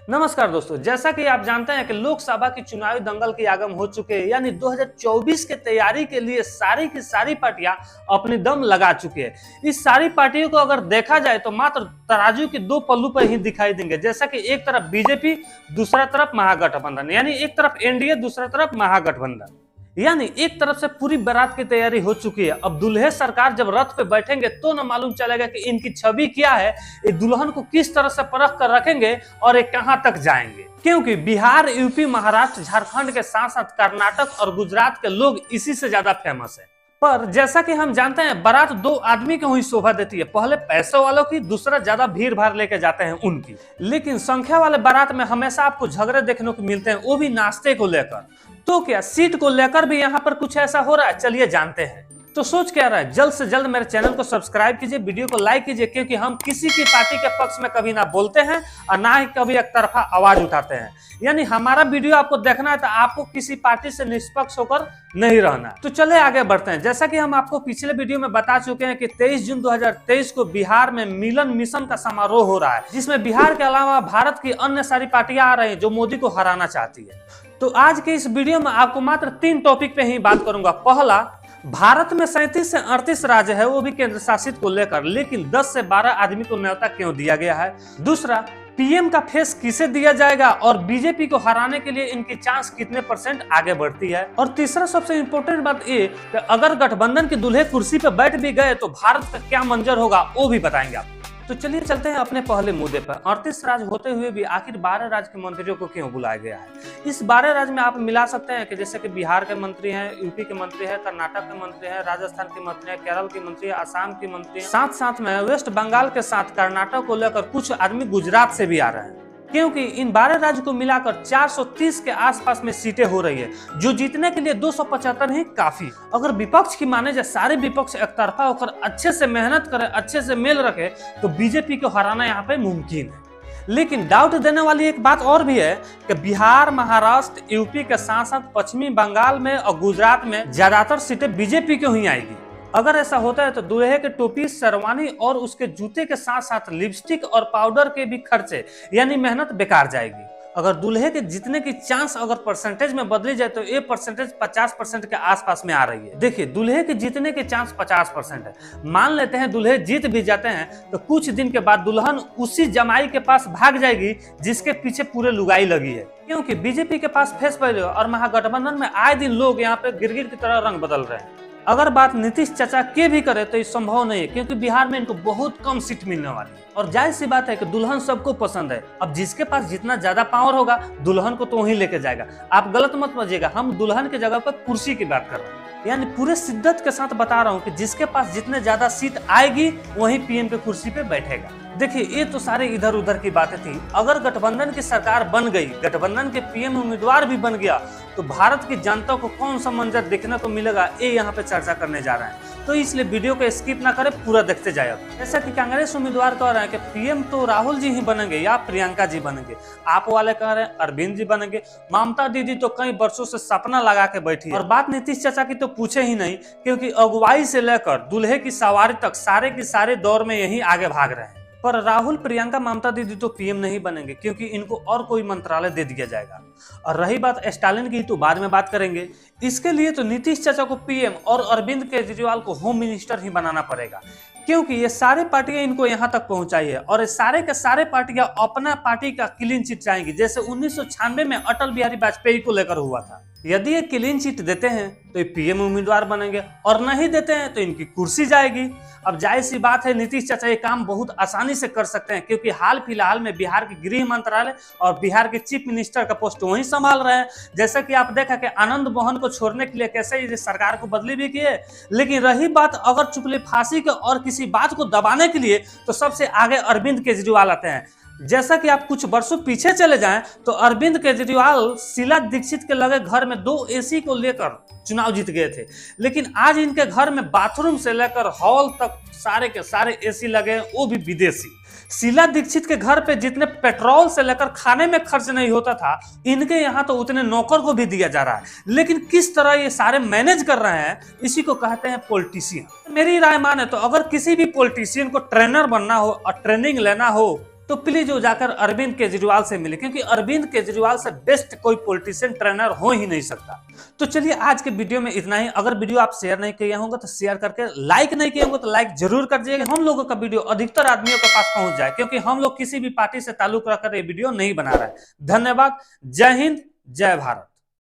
नमस्कार दोस्तों, जैसा कि आप जानते हैं कि लोकसभा की चुनावी दंगल की आगम हो चुके हैं, यानी 2024 के तैयारी के लिए सारी की सारी पार्टियां अपनी दम लगा चुकी है। इस सारी पार्टियों को अगर देखा जाए तो मात्र तराजू के दो पल्लू पर ही दिखाई देंगे, जैसा कि एक तरफ बीजेपी, दूसरा तरफ महागठबंधन, यानी एक तरफ एनडीए, दूसरा तरफ महागठबंधन। यानी एक तरफ से पूरी बारात की तैयारी हो चुकी है। अब दुल्हे सरकार जब रथ पे बैठेंगे तो न मालूम चलेगा कि इनकी छवि क्या है, ये दुल्हन को किस तरह से परख कर रखेंगे और ये कहां तक जाएंगे। क्योंकि बिहार, यूपी, महाराष्ट्र, झारखंड के साथ साथ कर्नाटक और गुजरात के लोग इसी से ज्यादा फेमस है। पर जैसा कि हम जानते हैं, बारात दो आदमी को ही शोभा देती है, पहले पैसे वालों की, दूसरा ज्यादा भीड़ भाड़ लेके जाते हैं उनकी। लेकिन संख्या वाले बारात में हमेशा आपको झगड़े देखने को मिलते हैं, वो भी नाश्ते को लेकर। तो क्या सीट को लेकर भी यहाँ पर कुछ ऐसा हो रहा है? चलिए जानते हैं। तो सोच क्या रहा है, जल्द से जल्द मेरे चैनल को सब्सक्राइब कीजिए, वीडियो को लाइक कीजिए, क्योंकि हम किसी की पार्टी के पक्ष में कभी ना बोलते हैं और ना ही कभी एक तरफा आवाज उठाते हैं। यानी हमारा वीडियो आपको देखना है तो आपको किसी पार्टी से निष्पक्ष होकर नहीं रहना। तो चले आगे बढ़ते हैं। जैसा कि हम आपको पिछले वीडियो में बता चुके हैं कि 23 जून 2023 को बिहार में मिलन मिशन का समारोह हो रहा है, जिसमें बिहार के अलावा भारत की अन्य सारी पार्टियां आ रही हैं जो मोदी को हराना चाहती है। तो आज के इस वीडियो में आपको मात्र 3 टॉपिक पे ही बात करूंगा। पहला, भारत में 37 से 38 राज्य है, वो भी केंद्र शासित को लेकर, लेकिन 10 से 12 आदमी को न्योता क्यों दिया गया है। दूसरा, पीएम का फेस किसे दिया जाएगा और बीजेपी को हराने के लिए इनकी चांस कितने % आगे बढ़ती है। और तीसरा सबसे इंपॉर्टेंट बात ये कि अगर गठबंधन के दूल्हे कुर्सी पर बैठ भी गए तो भारत का क्या मंजर होगा, वो भी बताएंगे आप। तो चलिए चलते हैं अपने पहले मुद्दे पर। 38 राज्य होते हुए भी आखिर 12 राज्य के मंत्रियों को क्यों बुलाया गया है। इस 12 राज्य में आप मिला सकते हैं कि जैसे कि बिहार के मंत्री हैं, यूपी के मंत्री हैं, कर्नाटक के मंत्री हैं, राजस्थान के मंत्री हैं, केरल के मंत्री हैं, असम के मंत्री हैं, साथ साथ में वेस्ट बंगाल के साथ कर्नाटक को लेकर कुछ आदमी गुजरात से भी आ रहे हैं। क्योंकि इन 12 राज्यों को मिलाकर 430 के आसपास में सीटें हो रही है, जो जीतने के लिए 275 ही काफी। अगर विपक्ष की माने जाए, सारे विपक्ष एक तरफा होकर अच्छे से मेहनत करे, अच्छे से मेल रखे, तो बीजेपी को हराना यहाँ पे मुमकिन है। लेकिन डाउट देने वाली एक बात और भी है कि बिहार, महाराष्ट्र, यूपी के साथ साथ पश्चिमी बंगाल में और गुजरात में ज्यादातर सीटें बीजेपी को ही आएगी। अगर ऐसा होता है तो दूल्हे के टोपी, शेरवानी और उसके जूते के साथ साथ लिपस्टिक और पाउडर के भी खर्चे, यानी मेहनत बेकार जाएगी। अगर दूल्हे के जीतने की चांस अगर परसेंटेज में बदली जाए तो ये परसेंटेज 50% के आसपास में आ रही है। देखिए, दूल्हे के जीतने के चांस 50% है। मान लेते हैं दूल्हे जीत भी जाते हैं तो कुछ दिन के बाद दुल्हन उसी जमाई के पास भाग जाएगी जिसके पीछे पूरे लुगाई लगी है। क्योंकि बीजेपी के पास फेस वैल्यू और महागठबंधन में आए दिन लोग यहाँ पे गिरगिट की तरह रंग बदल रहे हैं। अगर बात नीतीश चाचा के भी करे तो ये संभव नहीं है, क्योंकि बिहार में इनको बहुत कम सीट मिलने वाली है। और जाहिर सी बात है कि दुल्हन सबको पसंद है। अब जिसके पास जितना ज्यादा पावर होगा दुल्हन को तो वहीं लेके जाएगा। आप गलत मत समझिएगा, हम दुल्हन की जगह पर कुर्सी की बात कर रहे हैं। यानी पूरे शिद्दत के साथ बता रहा हूँ कि जिसके पास जितने ज्यादा सीट आएगी वही पीएम के कुर्सी पे बैठेगा। देखिए, ये तो सारे इधर उधर की बातें थी। अगर गठबंधन की सरकार बन गई, गठबंधन के पीएम उम्मीदवार भी बन गया, तो भारत की जनता को कौन सा मंजर देखने को मिलेगा, ये यहाँ पे चर्चा करने जा रहे हैं। तो इसलिए वीडियो को स्किप ना करें, पूरा देखते जाए। जैसा कि कांग्रेस उम्मीदवार कह रहे हैं कि पीएम तो राहुल जी ही बनेंगे या प्रियंका जी बनेंगे, आप वाले कह रहे हैं अरविंद जी बनेंगे, ममता दीदी तो कई वर्षों से सपना लगा के बैठी है। और बात नीतीश चाचा की तो पूछे ही नहीं, क्योंकि अगुवाई से लेकर दूल्हे की सवारी तक सारे के सारे दौर में यही आगे भाग रहे हैं। पर राहुल, प्रियंका, ममता दीदी तो पीएम नहीं बनेंगे, क्योंकि इनको और कोई मंत्रालय दे दिया जाएगा। और रही बात स्टालिन की, तो बाद में बात करेंगे। इसके लिए तो नीतीश चाचा को पीएम और अरविंद केजरीवाल को होम मिनिस्टर ही बनाना पड़ेगा, क्योंकि ये सारे पार्टियां इनको यहाँ तक पहुंचाई है। और ये सारे के सारे पार्टियां अपना पार्टी का क्लीन चिट चाहेंगी, जैसे 1996 में अटल बिहारी वाजपेयी को लेकर हुआ था। यदि ये क्लीन चिट देते हैं तो ये पीएम उम्मीदवार बनेंगे, और नहीं देते हैं तो इनकी कुर्सी जाएगी। अब जाहिर सी बात है, नीतीश चाचा ये काम बहुत आसानी से कर सकते हैं, क्योंकि हाल फिलहाल में बिहार के गृह मंत्रालय और बिहार के चीफ मिनिस्टर का पोस्ट वही संभाल रहे हैं। जैसा कि आप देखा कि आनंद मोहन को छोड़ने के लिए कैसे ये सरकार को बदली भी किए। लेकिन रही बात अगर चुपले फांसी के और किसी बात को दबाने के लिए, तो सबसे आगे अरविंद केजरीवाल आते हैं। जैसा कि आप कुछ वर्षों पीछे चले जाएं तो अरविंद केजरीवाल शीला दीक्षित के लगे घर में 2 एसी को लेकर चुनाव जीत गए थे। लेकिन आज इनके घर में बाथरूम से लेकर हॉल तक सारे के सारे एसी लगे, वो भी विदेशी। शीला दीक्षित के घर पे जितने पेट्रोल से लेकर खाने में खर्च नहीं होता था, इनके यहाँ तो उतने नौकर को भी दिया जा रहा है। लेकिन किस तरह ये सारे मैनेज कर रहे हैं, इसी को कहते हैं पॉलिटिशियन। मेरी राय माने तो अगर किसी भी पॉलिटिशियन को ट्रेनर बनना हो और ट्रेनिंग लेना हो तो प्लीज वो जाकर अरविंद केजरीवाल से मिले, क्योंकि अरविंद केजरीवाल से बेस्ट कोई पॉलिटिशियन ट्रेनर हो ही नहीं सकता। तो चलिए आज के वीडियो में इतना ही। अगर वीडियो आप शेयर नहीं किए होंगे तो शेयर करके, लाइक नहीं किए होंगे तो लाइक जरूर कर दीजिएगा, हम लोगों का वीडियो अधिकतर आदमियों के पास पहुंच जाए, क्योंकि हम लोग किसी भी पार्टी से ताल्लुक रखकर ये वीडियो नहीं बना रहे हैं। धन्यवाद। जय हिंद, जय भारत।